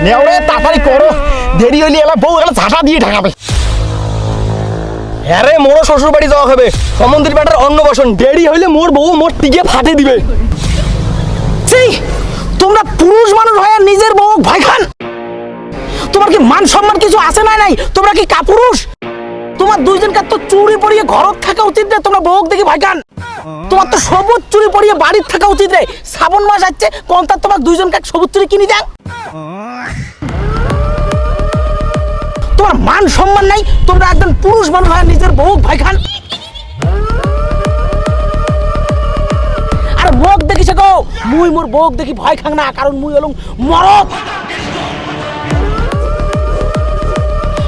নেওরে তাড়াতাড়ি করো, দেরি হইলে এলা বউ এলা ঝাঁটা দিয়ে ঢাকাবে। হ্যাঁ রে, মোরও শ্বশুর বাড়ি যাওয়া হবে, সমন্দির বেটার অন্নপ্রাশন, দেরি হইলে মোর বউ মোর টিকে ফাটে দিবে। তোমরা পুরুষ মানুষ হয়ে নিজের বউ ভয় খান? তোমার কি মান সম্মান কিছু আছে না? নাই তোমরা কি কাপুরুষ? তোমার দুইজনকার তো চুরি পরিয়ে ঘরত থাকা উচিত রে, তোমরা বউক দেখি ভয় খান? তোমার তো সবুজ চুরি পরিয়ে বাড়ির থাকা উচিত রে। শ্রাবণ মাস আসছে, কোন তার তোমার দুইজনকে সবুজ চুরি কিনে দেন? তোমার মান সম্মান নাই, তোমরা একজন পুরুষ মানুষ হয়ে নিজের বউক ভয় খান? আর বউক দেখি শেখো, মুই মোর বউক দেখি ভয় খাং না, কারণ মুই হলুম মরদ।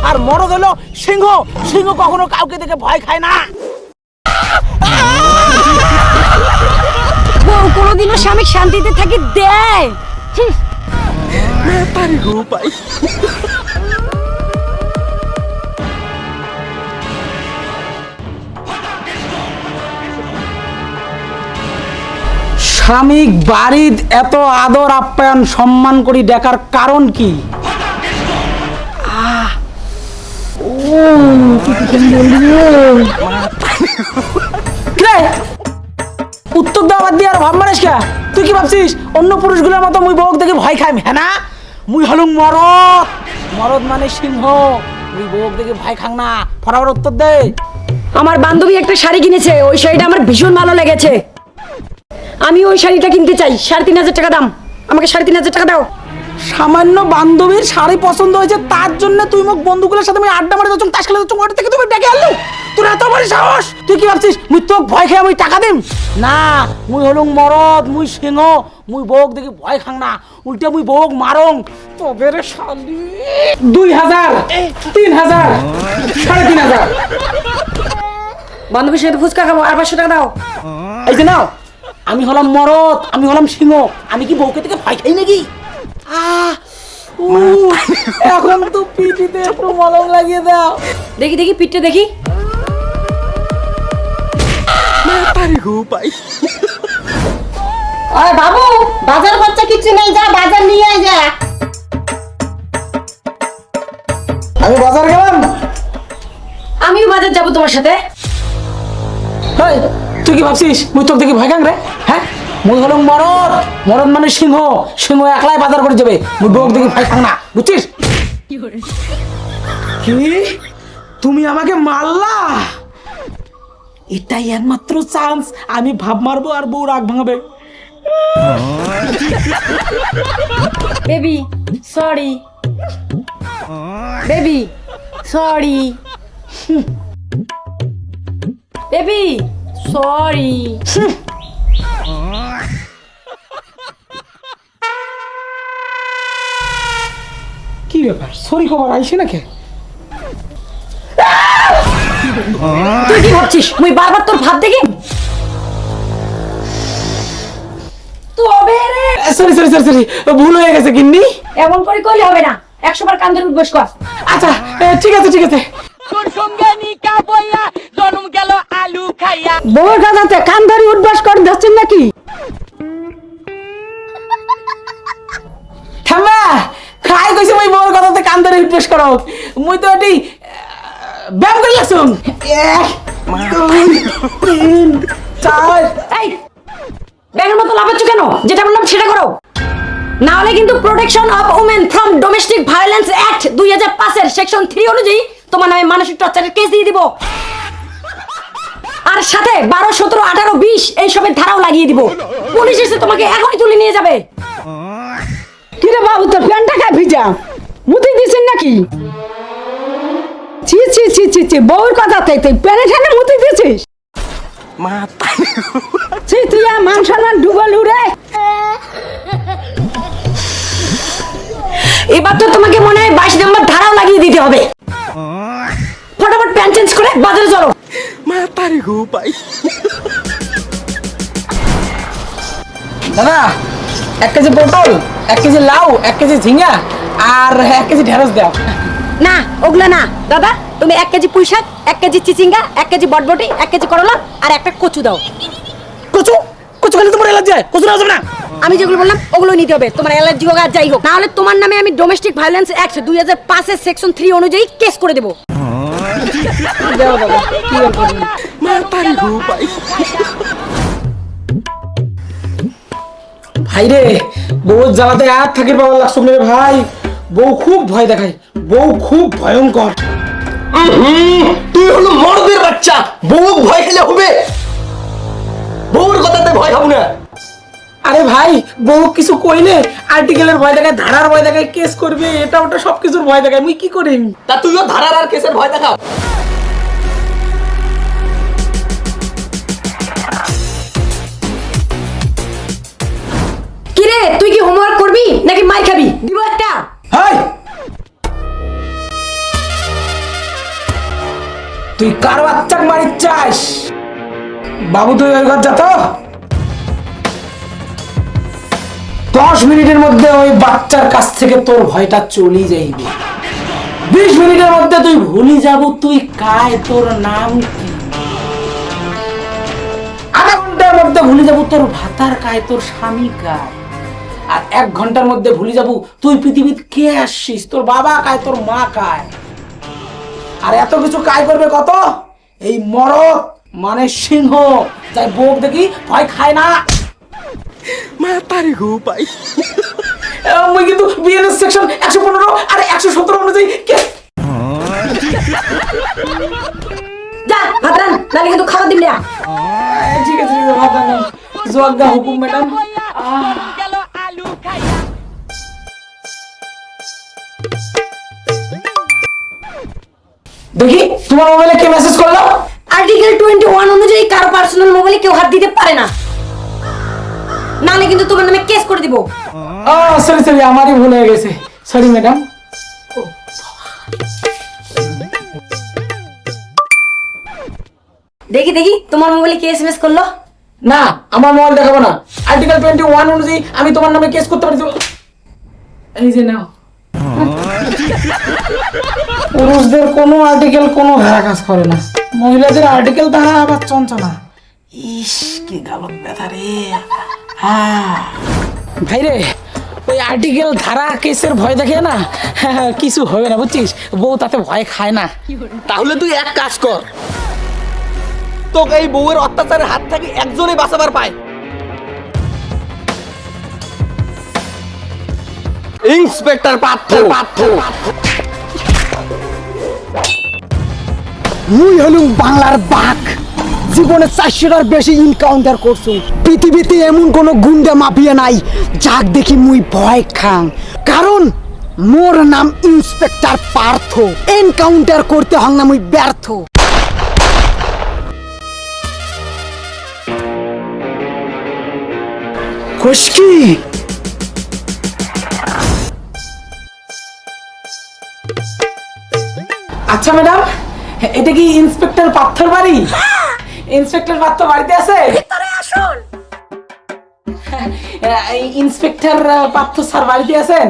আর মরদ হলো সিংহ, সিংহ কখনো কাউকে দেখে ভয় খায় না। বউ কোনোদিনও স্বামী শান্তিতে থাকি দেয়? স্বামীক বাড়ির এত আদর আপ্যায়ন সম্মান করি ডাকার কারণ কি? উত্তর দেওয়ার দিয়ে আর ভাব মারিস কে? তুই কি ভাবছিস অন্য পুরুষগুলোর মতো মুই বউক দেখে ভয় খাই? হ্যাঁ না, মুই হলুম মরদ। মরদ মানে সিংহ, মুই বউক দেখে ভয় খাং না। ফটাফট উত্তর দে। আমার বান্ধবী একটা শাড়ি কিনেছে, ওই শাড়িটা আমার ভীষণ ভালো লেগেছে, আমি ওই শাড়িটা কিনতে চাই। 3,500 টাকা দাম, আমাকে 3,500 টাকা দাও। সামান্য বান্ধবীর শাড়ি পছন্দ হয়েছে তার জন্য তুই মোক বন্ধুগুলোর সাথে আমি আড্ডা মারি যাচ্ছ, তাস খেলে যাচ্ছ, ওটা থেকে তুমি ডেকে আনলি? তোর এত বড় সাহস! তুই কি ভাবছিস মুই তোক ভয় খেয়ে আমি টাকা দিম? না, মুই হলুম মরদ, মুই সিংহ, মুই বউক দেখি ভয় খাং না, উল্টা মুই বউক মারং। তবে রে শালি 2,000, 3,000, 3,500। বান্ধবীর সাথে ফুচকা খাবো, আর 500 টাকা দাও। এই যে নাও, আমি হলাম মরদ, আমি হলাম সিংহ, আমি কি বউকে থেকে ভয় খাই নাকি? এখন তো পিঠিতে একটু মলম লাগিয়ে দাও। দেখি দেখি পিঠটা দেখি। আরে বাবু, বাজার খরচা কিছু নেই, যা বাজার নিয়ে আয় যা। আমি বাজার গেলাম। আমিও বাজার যাবো তোমার সাথে। এই, তুই কি ভাবছিস মুই তোর দেখি ভয় খাং রে? হ্যাঁ, মুই হলাম মরদ, মরদ মানে সিংহ, সিংহ একলাই বাজার করে যাবে, মুই বউক দেখি ভয় খাং না, বুঝছিস? কি তুমি আমাকে মারলা? এটাই একমাত্র চান্স, আমি ভাব মারবো আর বউ রাগ ভাঙাবে। Baby sorry, baby sorry, baby sorry. কি ব্যাপার, সরি খবর আইসে নাকি? তুই কি ভাবছিস মুই বারবার তোর ভাব দেখি? সরি সরি সরি সরি, ভুল হয়ে গেছে গিন্নি। এমন করে কইলে হবে না, 100 বার কান ধরে উঠবস কর। আচ্ছা ঠিক আছে ঠিক আছে। তোর সঙ্গে নিকা বইয়া জন্ম গেল আলু খাইয়া। বউর কাছে কান ধরে উঠবস করে ধরছেন নাকি? থামা, খাই কইছে মুই বউর কথাতে কান ধরে উঠবেশ করো, মুই তো এটি ব্যায়াম করে লাগছুন। 1 2 3 4। এই ব্যাঙের মতো লাফাচ্ছ কেন? যেটা বললাম সেটা করো, না হলে কিন্তু protection of women from domestic violence act 2005 এর সেকশন 3 অনুযায়ী তোমার নামে মানসিক টর্চারের কেস দিয়ে দিব, আর সাথে 12, 17, 18, 20 এই সবের ধারাও লাগিয়ে দিব। পুলিশ এসে তোমাকে এখনই তুলে নিয়ে যাবে। কিরে বাবু, তোর প্যান্টটা খায় ভিজা, মুতি দিছেন নাকি? ছি ছি ছি ছি ছি, বউর কথা তুই প্যানে ঠানে মুতি দিছিস? ছি, তুই আর মান সম্মান ডুবাল উড়ে। এবার তো তোমাকে মনে হয় 22 নম্বর ধারাও লাগিয়ে দিতে হবে। ফটাফট প্যান্ট চেঞ্জ করে বাজারে চলো। দাদা, 1 কেজি পটল, 1 কেজি লাউ, 1 কেজি ঝিঙ্গা আর 1 কেজি ঢেঁড়স দাও। না ওগুলা না দাদা, তুমি 1 কেজি পুঁই শাক, 1 কেজি চিচিঙ্গা, 1 কেজি বটবটি, 1 কেজি করলা আর একটা কচু দাও। কচু? কচু খেলে তোমার এলার্জি হয়, কচু না যাবে না। আমি যেগুলো বললাম ওগুলো নিতে হবে, তোমার অ্যালার্জি হোক আর যাই হোক, না হলে তোমার নামে আমি ডোমেস্টিক ভায়োলেন্স অ্যাক্ট 2005 এর সেকশন 3 অনুযায়ী কেস করে দেবো। দেও বাবা কি আর করবি। ভাই রে, বউ জ্বালাতে আর থাকির বাবা লাগছো রে ভাই। বউ খুব ভয় দেখায়, বউ খুব ভয়ঙ্কর। তুই হলো মর্দের বাচ্চা, বউ ভয় খেলে হবে? বউর কথাতে ভয় খাবো না। আরে ভাই, বউ কিছু কইলে আর্টিকেলের ভয় দেখায়, ধারার ভয় দেখায়, কেস করবে, এটা ওটা সবকিছুর ভয় দেখায়। মুই কি করিম? তা তুইও ধারার আর কেসের ভয় দেখা। কি রে, তুই কি হোমওয়ার্ক করবি নাকি মার খাবি? দিব একটা। হাই, তুই কার বাচ্চাকে মারি চাস? বাবু তুই ওই ঘর যা তো। 10 মিনিটের মধ্যে ওই বাচ্চার কাছ থেকে তোর ভয়টা চলেই যাইবে। 20 মিনিটের মধ্যে তুই ভুলি যাব তুই কায়, তোর নাম কি। আধা ঘন্টার মধ্যে ভুলে যাব তোর ভাতার কায়, তোর স্বামী কায়। আর 1 ঘন্টার মধ্যে ভুলে যাব তুই পৃথিবীতে কে আসছিস, তোর বাবা কায়, তোর মা কায়। আর এত কিছু কায় করবে কত? এই মরদ মানে সিংহ, তাই বউক দেখি ভয় খায় না। মুই কিন্তু বিএনএস সেকশন 115 আর 117 অনুযায়ী কেস। যা ভাত রান, নালে কিন্তু খাবার দিবি না। ঠিক আছে, ভাত রান্নাম। জোয়াগা হুকুম ম্যাডাম। গেল আলু খাইয়া। দেখি তোমার মোবাইলে কে মেসেজ করলো? আর্টিকেল 21 অনুযায়ী কারো পার্সোনাল মোবাইলে কেউ হাত দিতে পারে না, নালে কিন্তু তোমার নামে কেস করে দিব। সরি সরি, আমারই ভুল হয়ে গেছে, সরি ম্যাডাম। দেখি দেখি তোমার মোবাইলে কে এসএমএস করলো। না, আমার মোবাইল দেখাবো না। আর্টিকেল 21 অনুযায়ী আমি তোমার নামে কেস করতে পারি। এই যে নাও। পুরুষদের কোনো আর্টিকেল কোনো ধারা কাজ করে না, মহিলাদের আর্টিকেল ধারা আবার চঞ্চনা। ইস কি গালত ব্যথা রে। ভাই রে, ওই আর্টিকেল ধারা কেসের ভয় দেখে না, কিছু হবে না বুঝছিস, বউ তাতে ভয় খায় না। তাহলে তুই এক কাজ কর, তোকে এই বউয়ের অত্যাচারের হাত থেকে একজনই বাঁচাবার পায়। ইন্সপেক্টর পার্থ। মুই হলুম বাংলার বাঘ, জীবনে 400টার বেশি এনকাউন্টার করছু। পৃথিবীতে এমন কোনো গুন্ডা মাফিয়া নাই যাক দেখি মুই ভয় খাং, কারণ মোর নাম ইন্সপেক্টর পার্থ। এনকাউন্টার করতে হং না মুই ব্যর্থ। খুশকি আচ্ছা ম্যাডাম, এটা কি ইন্সপেক্টর পার্থর বাড়ি? ইন্সপেক্টর পার্থ বাড়িতে আছে? ইন্সপেক্টর পার্থ স্যার বাড়িতে আছেন?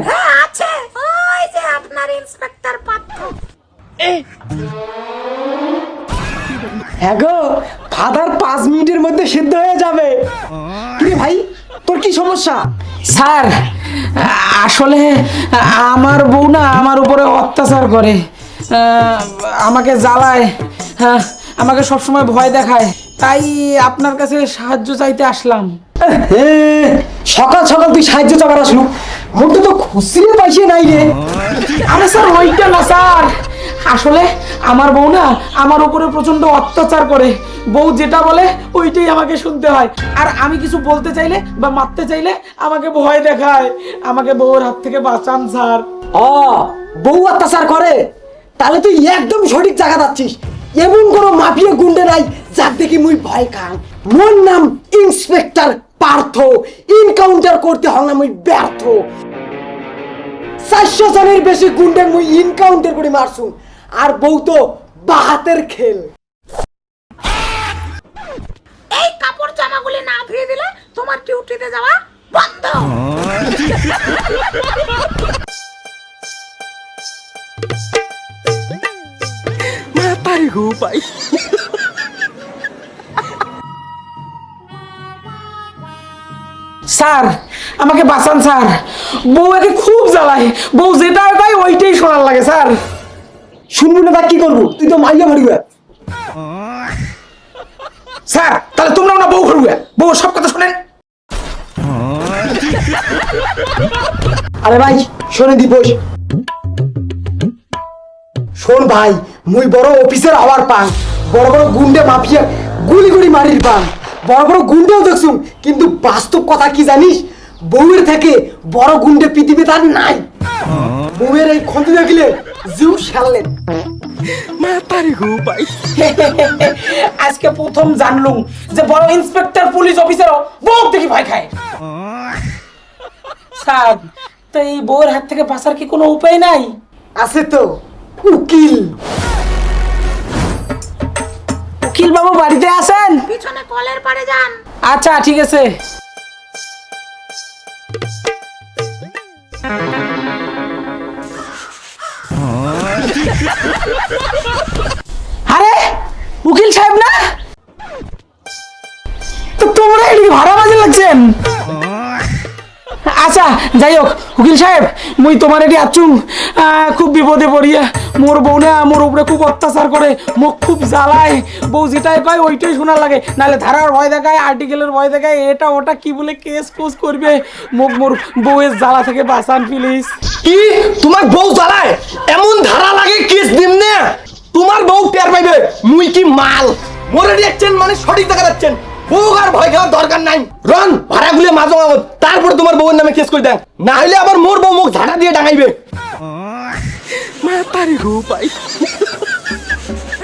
হ্যাঁ গো, ফাদার 5 মিনিটের মধ্যে সিদ্ধ হয়ে যাবে। কি ভাই, তোর কি সমস্যা? স্যার, আসলে আমার বউ না আমার উপরে অত্যাচার করে, আমাকে জ্বালায়, আমাকে সবসময় ভয় দেখায়, তাই আপনার কাছে সাহায্য চাইতে আসলাম। সকাল সকাল তুই সাহায্য চাবার আসলু, মুখটা তো খুশিয়ে পাইছে নাই রে। আরে স্যার ওইটা না স্যার, আসলে আমার বউ না আমার উপরে প্রচন্ড অত্যাচার করে, বউ যেটা বলে ওইটাই আমাকে শুনতে হয়। আর আমি কিছু বলতে চাইলে বা মারতে চাইলে আমাকে ভয় দেখায়। আমাকে বউর হাত থেকে বাঁচান স্যার। বউ অত্যাচার করে, তাহলে তুই একদম সঠিক জায়গা যাচ্ছিস। এমন কোনো মাফিয়া গুন্ডে নাই যাক দেখি মুই ভয় খাং। মোর নাম ইন্সপেক্টর পার্থ, এনকাউন্টার করতে হং না মুই ব্যর্থ। 400 জনের বেশি গুন্ডে মুই এনকাউন্টার করে মারছু, আর বউ তো বাহাতের খেল। এই কাপড় জামাগুলি না ধুয়ে দিলে তোমার ডিউটিতে যাওয়া বন্ধ। স্যার, আমাকে বাঁচান স্যার, বউ একে খুব জ্বালায়, বউ যেটা কয় ওইটাই শোনার লাগে স্যার। শুনবি না তা কি করবো, তুই তো মাইয়া মারিবে। স্যার তাহলে তোমরা না বউ করবে, বউ সব কথা শোনেন। আরে ভাই শোনে দিবস, শোন ভাই, মুই বড় অফিসের হওয়ার পান, বড় বড় গুন্ডে মাফিয়া গুলি গুলি মারির পান, বড় বড় গুন্ডেও দেখছুম, কিন্তু বাস্তব কথা কি জানিস, বউয়ের থেকে বড় গুন্ডে পৃথিবীতে আর নাই। বউয়ের এই খন্তি দেখলে জিউ শাললেন। আজকে প্রথম জানলুম যে বড় ইন্সপেক্টর পুলিশ অফিসারও বউ দেখি ভয় খায়। স্যার তো এই বউয়ের হাত থেকে বাঁচার কি কোনো উপায় নাই? আছে তো, উকিল। উকিল বাবু বাড়িতে আছেন? পিছনে কলের পাড়ে যান। আচ্ছা ঠিক আছে। আরে উকিল সাহেব না, তো তোমরা এদিকে ভাড়া বাজে লাগছেন। আচ্ছা যাই হোক উকিল সাহেব, মুই তোমার এটি আচুম, খুব বিপদে পড়িয়া, মোর বউ না মোর উপরে খুব অত্যাচার করে, মুখ খুব জ্বালায়, বউ যেটাই কয় ওইটাই শোনার লাগে, নাহলে ধারার ভয় দেখায়, আর্টিকেলের ভয় দেখায়, এটা ওটা কি বলে কেস কোস করবে, মুখ মোর বউয়ের জ্বালা থেকে বাঁচান প্লিজ। কি তোমার বউ জ্বালায়? এমন ধারা লাগে কেস দিম না, তোমার বউ টের পাইবে মুই কি মাল। মরে দেখছেন মানে সঠিক দেখা যাচ্ছেন, বউ আর ভয় খাওয়ার দরকার নাই। রন ভাড়াগুলো মাঝো মামত, তারপর তোমার বউয়ের নামে কেস করে দেন, না হলে আবার মোর বউ মুখ ঝাঁটা দিয়ে ডাঙাইবে।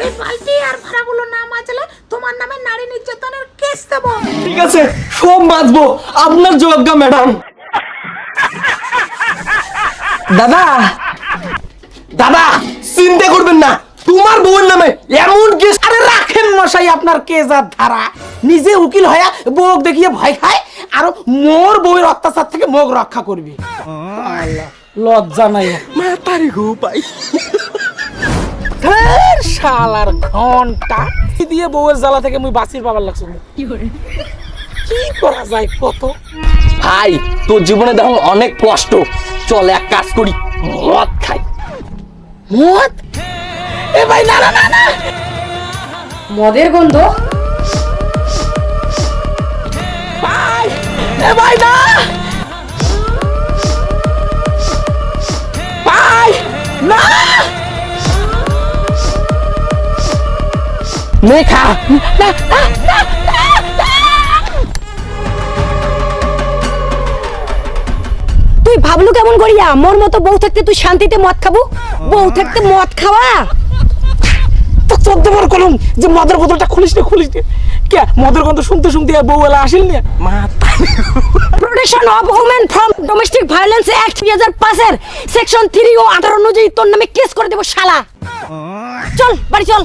এই বালতি আর ভাড়াগুলো না মাজলে তোমার নামে নারী নির্যাতনের কেস দেবো। ঠিক আছে সব মাজবো, আপনার যোগ্যা ম্যাডাম। দাদা দাদা চিন্তা করবেন না, তোমার বউয়ের নামে এমন কেস। আরে রাখেন মশাই আপনার কেস আর ধারা, নিজে উকিল হয়ে বউ দেখিয়ে ভয় খায়, আর মোর বউয়ের অত্যাচার থেকে মুখ রক্ষা করবে। আল্লাহ, লজ্জা নাই মাতারি গো পাই। শালার ঘন্টা দিয়ে বউয়ের জ্বালা থেকে মুই বাঁচির পাবার লাগছে। কি করা যায় কত? ভাই তোর জীবনে দেখো অনেক কষ্ট, চল এক কাজ করি, মদ খাই। মদ? এ ভাই না না না না, মদের গন্ধ? ভাই এ ভাই না, ভাই না, নে খা না, না, না, না, না। তুই ভাবলু কেমন করিয়া মোর মতো বউ থাকতে তুই শান্তিতে মদ খাবো? বউ থাকতে মদ খাওয়া? তো 14 বার কলম যে মদের বোতলটা খুলিস নে খুলিস নে, কে মদের গন্ধ শুনতে শুনতে বউ এলা আসিল না। Protection of women from domestic violence act 2005 এর সেকশন 3 ও 18 অনুযায়ী তোর নামে কেস করে দেব শালা। চল বাড়ি চল।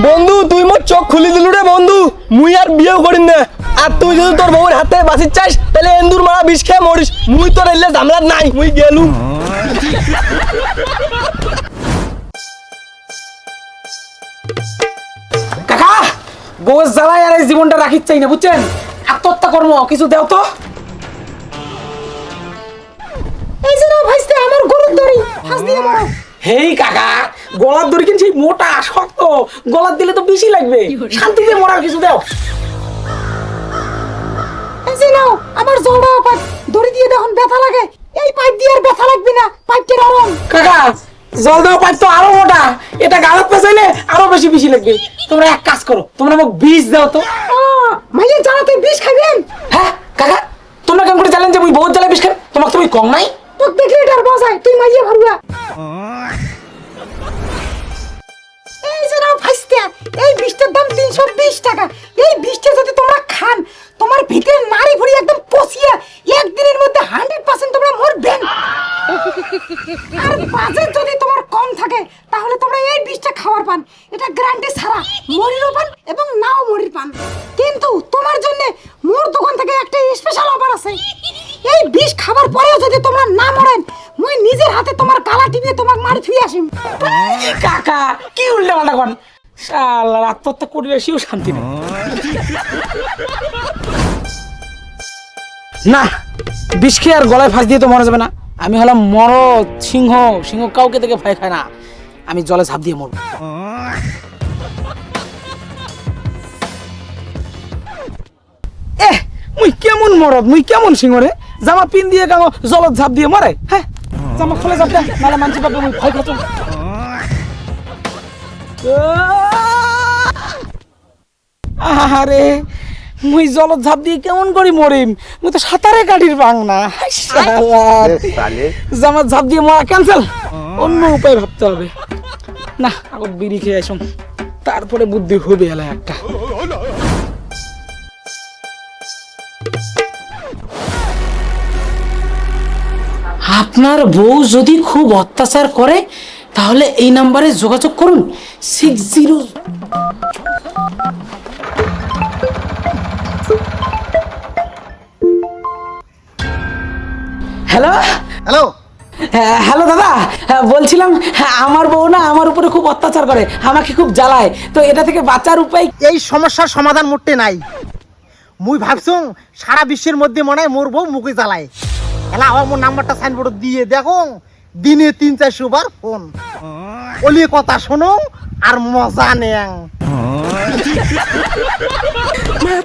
বন্ধু তুই মোর চোখ খুলি দিলু রে বন্ধু, মুই আর বিয়ে করিন না। আর তুই যদি তোর বউয়ের হাতে বাঁচির চাস তাহলে এন্দুর মারা বিষ খেয়ে মরিস, মুই তোর এলে ঝামেলা নাই, মুই গেলু। কাকা বউয়ের জ্বালায় আর এই জীবনটা রাখির চাই না বুঝছেন, আত্মহত্যা কর্ম কিছু দেও তো। এই যে না ভাইস্তে আমার গরুর দড়ি ফাঁস দিয়ে মারো। হেই কাকা গলার দড়ি কিন্তু সেই মোটা শক্ত, গলার দিলে তো বেশি লাগবে, শান্তিতে মরার কিছু দাও। এই যে নাও আমার জলটা পাইপ, দড়ি দিয়ে দেখুন ব্যথা লাগে, এই পাইপ দিয়ে আর ব্যথা লাগবে না, পাইপটা নরম। কাকা জল দেওয়া পাইপ তো আরো মোটা, এটা গালত পেঁচাইলে আরো বেশি বেশি লাগবে। তোমরা এক কাজ করো, তোমরা আমাকে বিষ দাও তো। মাইয়া জ্বালাতে বিষ খাবেন? হ্যাঁ কাকা তোমরা কেমন করে জানেন যে মুই বহুত জ্বালা বিষ খাই? তোমাকে তুমি কম নাই? তোকে দেখলে এটার বাজায় তুই মাইয়া ভারুয়া। এই যে নাও ভাইস্তে, এই বিষটার দাম 320 টাকা। এই বিষটা যদি তোমরা খান, তোমার ভিতরে নাড়ি ভুড়ি একদম পচিয়ে একদিনের মধ্যে 100% তোমরা মরবেন। আর বাজেট যদি তোমার কম থাকে তাহলে তোমরা এই বিষটা খাওয়ার পান, এটা গ্যারান্টি ছাড়া মরিরও পান এবং নাও মরির পান। কিন্তু তোমার জন্য মোর দোকান থেকে একটা স্পেশাল অফার আছে। এই বিষ খাবার পরেও যদি তোমরা না মরেন, মুই নিজের হাতে তোমার গালা টিপিয়ে তোমাকে মারি থুই আসিম। কাকা কি উল্টা পাল্টা করেন, শালা আত্মহত্যা করিলে সেও শান্তি নেই। না, বিষ খেয়ে আর গলায় ফাঁস দিয়ে তো মরা যাবে না। আমি হলাম মরদ, সিংহ। সিংহ কাউকে থেকে ভয় খায় না। আমি জলে ঝাঁপ দিয়ে মরব। মুই কেমন মরদ, মুই কেমন সিংহ রে? জামা পিন দিয়ে গাঙ জলত ঝাঁপ দিয়ে মরে? হ্যাঁ, জামা খুলে ঝাঁপ দে, নাহলে মানছি পাবে মুই ভয় খাচ্ছ। আহারে, মুই জলত ঝাঁপ দিয়ে কেমন করি মরিম? মুই তো সাঁতারে কাটির পাং না। জামা ঝাঁপ দিয়ে মরা ক্যান্সেল। অন্য উপায় ভাবতে হবে। না, আগত বিড়ি খেয়ে আসুন, তারপরে বুদ্ধি হবে এলা একটা। আপনার বউ যদি খুব অত্যাচার করে তাহলে এই নাম্বারে যোগাযোগ করুন 60। হ্যালো হ্যালো, হ্যালো দাদা, বলছিলাম আমার বউ না আমার উপরে খুব অত্যাচার করে, আমাকে খুব জ্বালায়। তো এটা থেকে বাঁচার উপায়? এই সমস্যার সমাধান মোটে নাই। মুই ভাবছুং সারা বিশ্বের মধ্যে মনে হয় মোর বউ মুখে জ্বালায়। এলা আমার মোর নাম্বারটা সাইনবোর্ড দিয়ে দেখো, দিনে 3-400 বার ফোন ওলি কথা শোনো আর মজা নেন।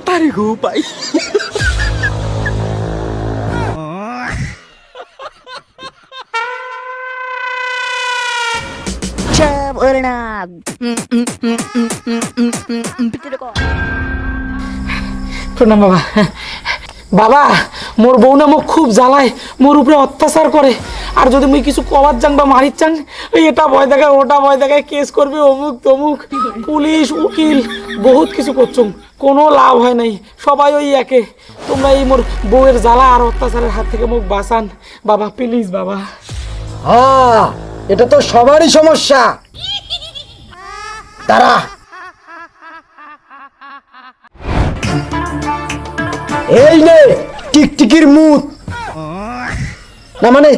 তারি গো পাই। প্রণাম বাবা। বাবা, মোর বউ না মোক খুব জ্বালায়, মোর উপরে অত্যাচার করে। আর যদি মুই কিছু কবার চাং বা মারির চাং, এটা ভয় দেখায়, ওটা ভয় দেখায়, কেস করবে অমুক তমুক, পুলিশ উকিল বহুত কিছু করছুম, কোনো লাভ হয় নাই। সবাই ওই একে। তোমরা এই মোর বউয়ের জ্বালা আর অত্যাচারের হাত থেকে মুখ বাঁচান বাবা, প্লিজ বাবা। হ্যাঁ, এটা তো সবারই সমস্যা। দাঁড়া, এই নে টিকটিকির মুত, না মানে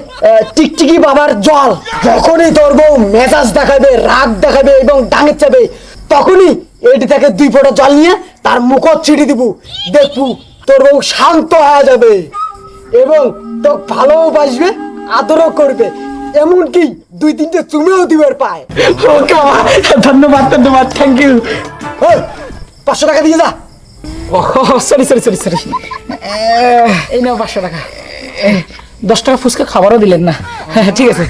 টিকটিকি বাবার জল। যখনই তোর বউ মেজাজ দেখাবে, রাগ দেখাবে এবং ডাঙে চাবে, তখনই এটি থেকে 2 ফোঁটা জল নিয়ে তার মুখত ছিটি দিব। দেখবু তোর বউ শান্ত হয়ে যাবে এবং তোকে ভালোবাসবে, আদরও করবে, এমনকি 2-3টে চুমেও দিবার পায়। ওকে বাবা, ধন্যবাদ ধন্যবাদ, থ্যাংক ইউ। 500 টাকা দিয়ে যা। সরি সরি সরি সরি, এই নাও 500 টাকা। 10 টাকা ফুচকা খাবারও দিলেন না। ঠিক আছে।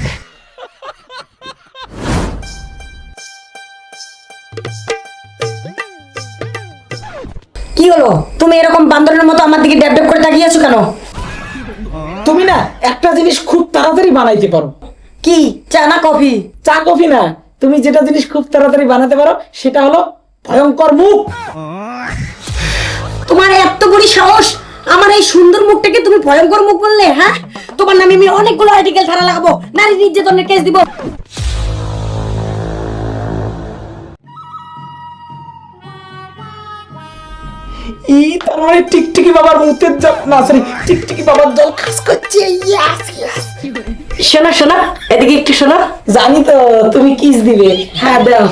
কি হলো? তুমি এরকম বান্দরের মতো আমার দিকে ড্যাব ড্যাব করে তাকিয়ে আছো কেন? তুমি না একটা জিনিস খুব তাড়াতাড়ি বানাইতে পারো। কি, চা না কফি? চা কফি না, তুমি যেটা জিনিস খুব তাড়াতাড়ি বানাতে পারো সেটা হলো ভয়ঙ্কর মুখ। তোমার এত বড় সাহস, আমার এই সুন্দর মুখটাকে তুমি ভয়ঙ্কর মুখ বললে? হ্যাঁ, তোমার নামে আমি অনেকগুলো আর্টিকেল ধারা লাগাবো, নারী নির্যাতনের কেস দিব। এই তার মানে টিকটিকি বাবার মুখের জল, না সরি, টিকটিকি বাবার জল খাস করছে। ইয়াস ইয়াস। শোনো শোনো, এদিকে একটু শোনো। জানি তো তুমি কিস দিবে। হ্যাঁ দাও।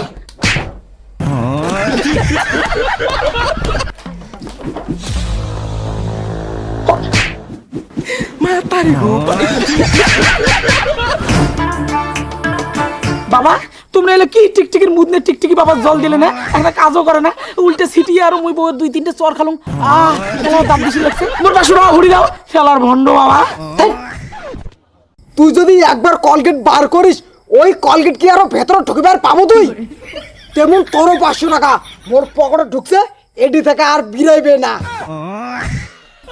বাবা, তোমরা এলে কি টিকটিকির মুদনে টিকটিকি বাবার জল দিলে না? একটা কাজও করে না, উল্টে সিটিয়ে আর মুই বউয়ের 2-3টে চর খালুম। আমার দাম বেশি লাগছে। মোর 500 টাকা ঘুরি দাও। শালার ভন্ড বাবা। তুই যদি একবার কলগেট বার করিস, ওই কলগেট কি আরো ভেতরে ঢুকবার পাবো তুই? তেমন তোরও 500 টাকা মোর পকেটে ঢুকছে, এটি থেকে আর বিরাইবে না।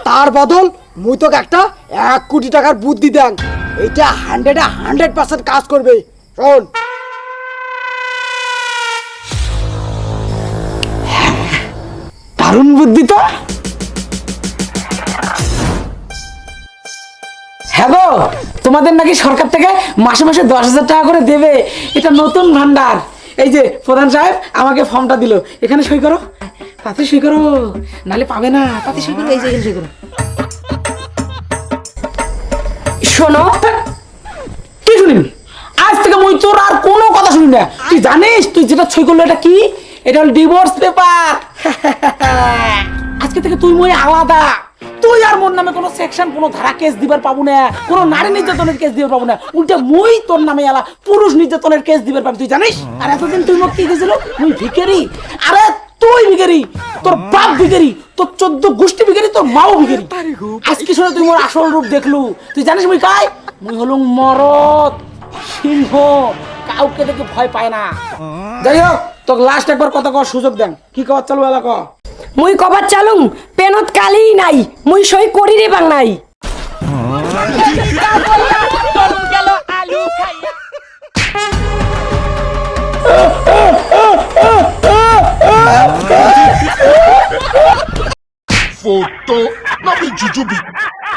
তার বদল মুই তোকে একটা 1 কোটি টাকার বুদ্ধি দেন, এটা 100% কাজ করবে। শোন, দারুণ বুদ্ধি তো। হ্যাঁ গো, তোমাদের নাকি সরকার থেকে মাসে মাসে 10,000 টাকা করে দেবে, এটা নতুন ভান্ডার। এই যে প্রধান সাহেব আমাকে ফর্মটা দিল, এখানে সই করো, তাতে সই করো, নালে পাবে না, তাতে সই করো, এই যে এখানে সই করো। শোনো, কি শুনিম? আজ থেকে মুই তোর আর কোনো কথা শুনি না। তুই জানিস তুই যেটা সই করলো এটা কি? এটা হল ডিভোর্স পেপার। আজকে থেকে তুই মই আলাদা। তুই আর মোর নামে কোনো সেকশন কোনো ধারা কেস দিবার পাবো না, কোনো নারী নির্যাতনের কেস দিবার পাবো না। উল্টে মই তোর নামে এলা পুরুষ নির্যাতনের কেস দিবার পাবি, তুই জানিস? আর এতদিন তুই মোক কি গেছিল, মুই ভিখারি। আরে তুই ভিখারি, তোর বাপ ভিখারি, তোর 14 গোষ্ঠী ভিখারি, তোর মাও ভিখারি। আজকে শুনে তুই মোর আসল রূপ দেখলু। তুই জানিস মুই কাই? মুই হলুম মরদ সিংহ, কাউকে দেখে ভয় পায় না। যাই হোক, তোকে লাস্ট একবার কথা কর সুযোগ দেন, কি কর চালু এলা কর। মুই কবার চালুম পেনত কালি নাই, মুই সই করি রে বাং নাই। জন্ম গেল আলু খাইয়া Foto, não me jujubi.